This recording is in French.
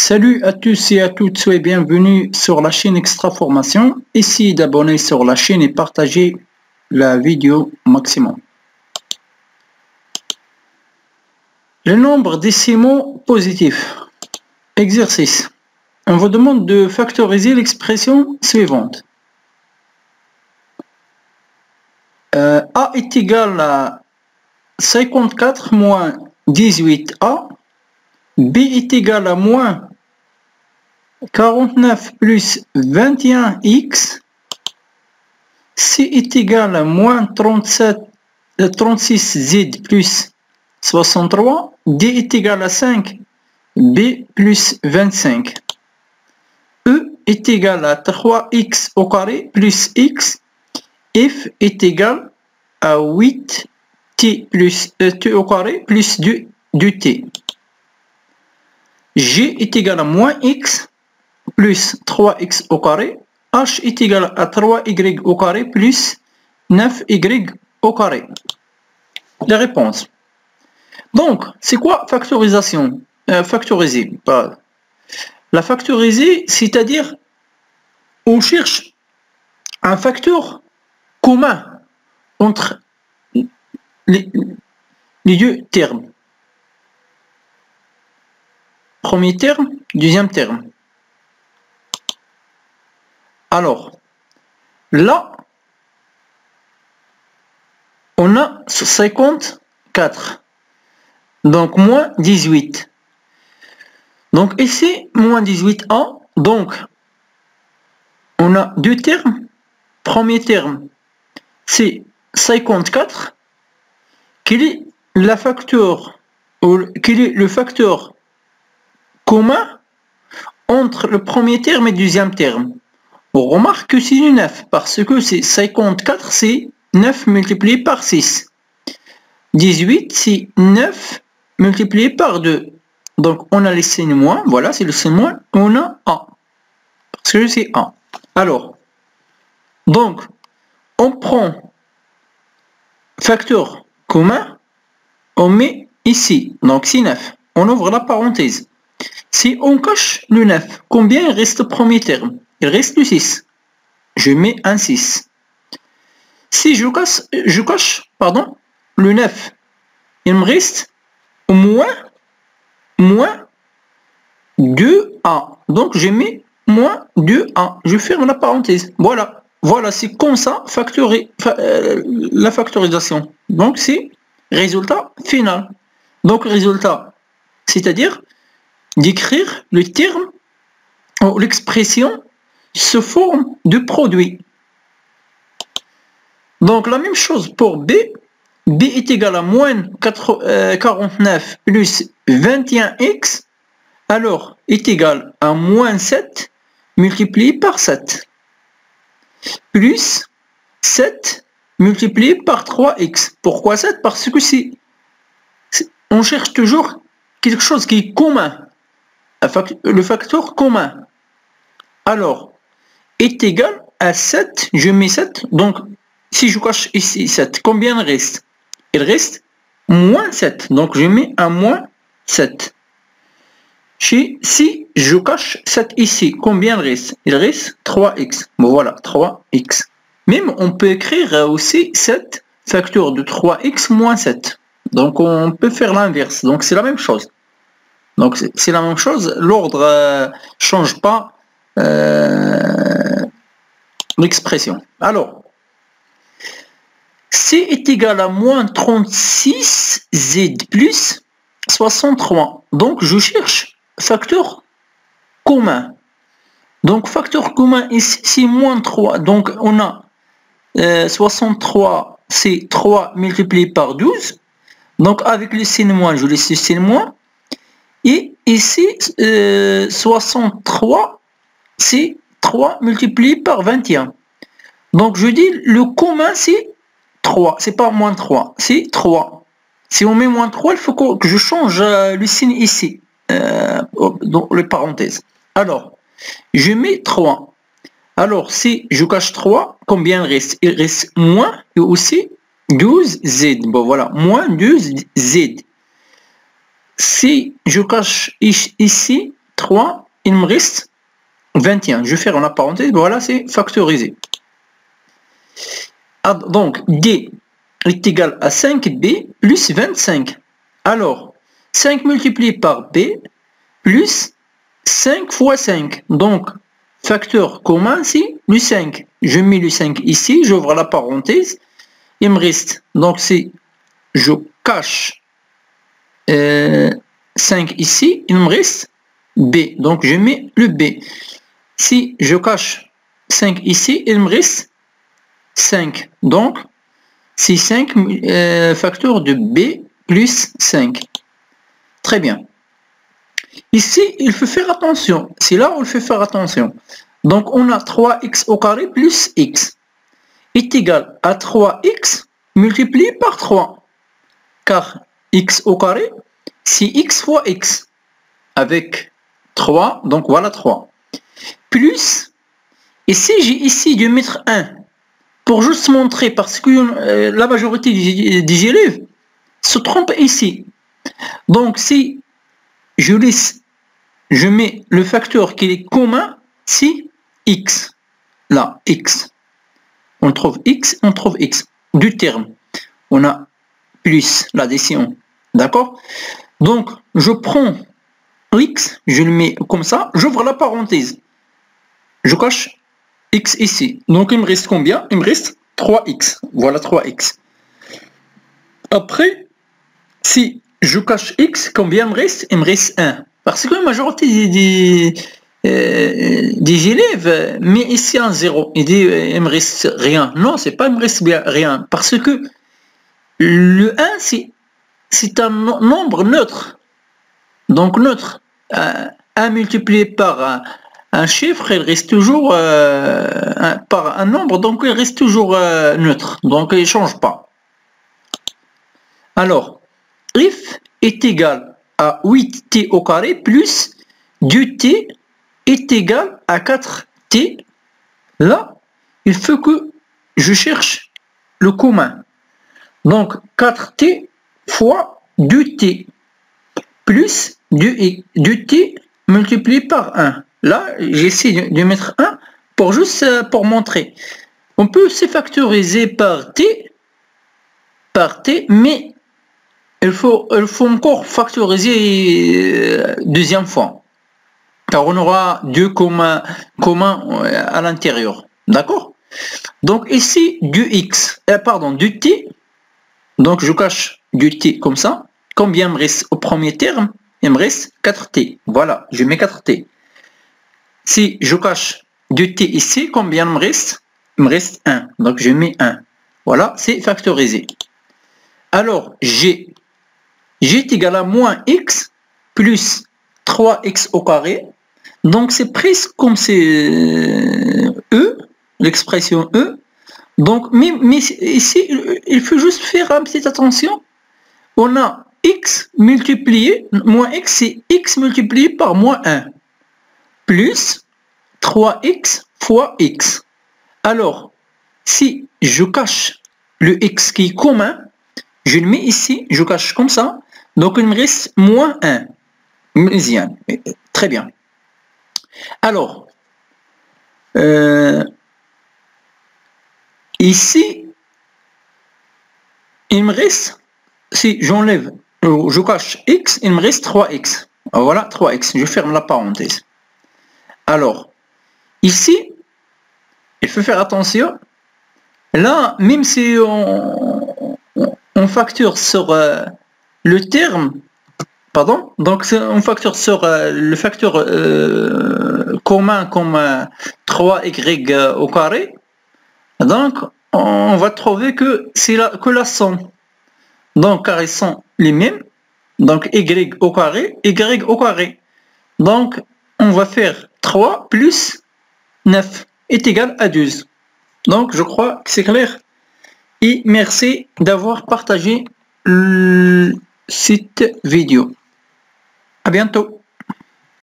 Salut à tous et à toutes, soyez bienvenus sur la chaîne Extra Formation. Essayez d'abonner sur la chaîne et partager la vidéo maximum. Le nombre décimaux positif. Exercice. On vous demande de factoriser l'expression suivante. A est égal à 54 moins 18A. B est égal à moins 49 plus 21x. C est égal à moins 36z plus 63. D est égal à 5. B plus 25. E est égal à 3x au carré plus x. F est égal à 8t plus t au carré plus 2t. G est égal à moins x plus 3x au carré. H est égal à 3y au carré plus 9y au carré. Les réponses. Donc, c'est quoi factorisation? Factoriser. La factoriser, c'est-à-dire on cherche un facteur commun entre les deux termes. Premier terme, deuxième terme. Alors, là, on a 54. Donc, moins 18. Donc, ici, moins 18a. Donc, on a deux termes. Premier terme, c'est 54. Quel est le facteur commun entre le premier terme et le deuxième terme? On remarque que c'est du 9 parce que c'est 54, c'est 9 multiplié par 6. 18, c'est 9 multiplié par 2. Donc, on a les signes moins. Voilà, c'est le signe moins. On a 1. Parce que c'est 1. Alors, donc, on prend facteur commun, on met ici. Donc, c'est 9. On ouvre la parenthèse. Si on cache le 9, combien il reste au premier terme? Il reste le 6. Je mets un 6. Si je cache le 9, il me reste moins 2a. Donc je mets moins 2a. Je ferme la parenthèse. Voilà. Voilà, c'est comme ça la factorisation. Donc c'est résultat final. Donc résultat, c'est-à-dire d'écrire le terme ou l'expression sous forme de produit. Donc la même chose pour B. B est égal à moins 49 plus 21x. Alors est égal à moins 7 multiplié par 7. Plus 7 multiplié par 3x. Pourquoi 7? Parce que on cherche toujours quelque chose qui est commun. Le facteur commun. Alors, est égal à 7, je mets 7, donc si je cache ici 7, combien il reste? Il reste moins 7, donc je mets un moins 7. Si je cache 7 ici, combien il reste? Il reste 3x. Bon voilà, 3x. Même on peut écrire aussi 7 facteur de 3x moins 7. Donc on peut faire l'inverse, donc c'est la même chose. Donc c'est la même chose, l'ordre ne change pas l'expression. Alors, C est égal à moins 36Z plus 63. Donc je cherche facteur commun. Donc facteur commun ici c'est moins 3. Donc on a 63, c'est 3 multiplié par 12. Donc avec le signe moins, je laisse le signe moins. Et ici, 63, c'est 3 multiplié par 21. Donc je dis le commun c'est 3, c'est pas moins 3, c'est 3. Si on met moins 3, il faut que je change le signe ici, dans les parenthèses. Alors, je mets 3. Alors si je cache 3, combien il reste? Il reste moins et aussi 12z. Bon voilà, moins 12z. Si je cache ici, 3, il me reste 21. Je vais faire la parenthèse, voilà, c'est factorisé. Donc, D est égal à 5B plus 25. Alors, 5 multiplié par B plus 5 fois 5. Donc, facteur commun, c'est le 5. Je mets le 5 ici, j'ouvre la parenthèse. Il me reste, donc c'est, je cache 5 ici, il me reste B. Donc, je mets le B. Si je cache 5 ici, il me reste 5. Donc, c'est 5 facteurs de B plus 5. Très bien. Ici, il faut faire attention. C'est là où il faut faire attention. Donc, on a 3x au carré plus x est égal à 3x multiplié par 3. Car x au carré, c'est x fois x. Avec 3, donc voilà 3. Plus, et si j'ai ici de mettre 1, pour juste montrer, parce que la majorité des élèves se trompent ici. Donc, si je mets le facteur qui est commun, c'est x. Là, x. On trouve x, on trouve x. Du terme. On a plus l'addition. D'accord? Donc, je prends x, je le mets comme ça, j'ouvre la parenthèse. Je cache x ici. Donc, il me reste combien? Il me reste 3x. Voilà 3x. Après, si je cache x, combien il me reste? Il me reste 1. Parce que la majorité des élèves met ici un 0. Il dit, il me reste rien. Non, c'est pas il me reste bien rien. Parce que le 1, c'est un nombre neutre. Donc, neutre. 1 multiplié par un chiffre, il reste toujours par un nombre, donc il reste toujours neutre. Donc, il ne change pas. Alors, if est égal à 8t au carré plus 2t est égal à 4t. Là, il faut que je cherche le commun. Donc, 4t fois 2t plus 2t multiplié par 1. Là, j'essaie de mettre 1 pour juste pour montrer. On peut se factoriser par t, mais il faut encore factoriser deuxième fois. Car on aura deux communs à l'intérieur. D'accord? Donc ici, 2t. Donc je cache 2t comme ça. Combien me reste au premier terme? Il me reste 4t. Voilà, je mets 4t. Si je cache 2t ici, combien me reste? Il me reste 1. Donc je mets 1. Voilà, c'est factorisé. Alors, G est égal à moins x plus 3x au carré. Donc c'est presque comme c'est E, l'expression E. Donc, mais ici, il faut juste faire une petite attention. On a x multiplié, moins x, c'est x multiplié par moins 1. Plus 3x fois x. Alors, si je cache le x qui est commun, je le mets ici, je cache comme ça. Donc, il me reste moins 1. Très bien. Alors, ici, il me reste, si j'enlève, je cache x, il me reste 3x. Voilà, 3x. Je ferme la parenthèse. Alors, ici, il faut faire attention. Là, même si on facture sur le terme, pardon, donc on facture sur le facteur commun comme 3y au carré, donc on va trouver que c'est que la somme. Donc car ils sont les mêmes, donc y au carré, y au carré. Donc on va faire 3 plus 9 est égal à 12. Donc je crois que c'est clair. Et merci d'avoir partagé cette vidéo. À bientôt.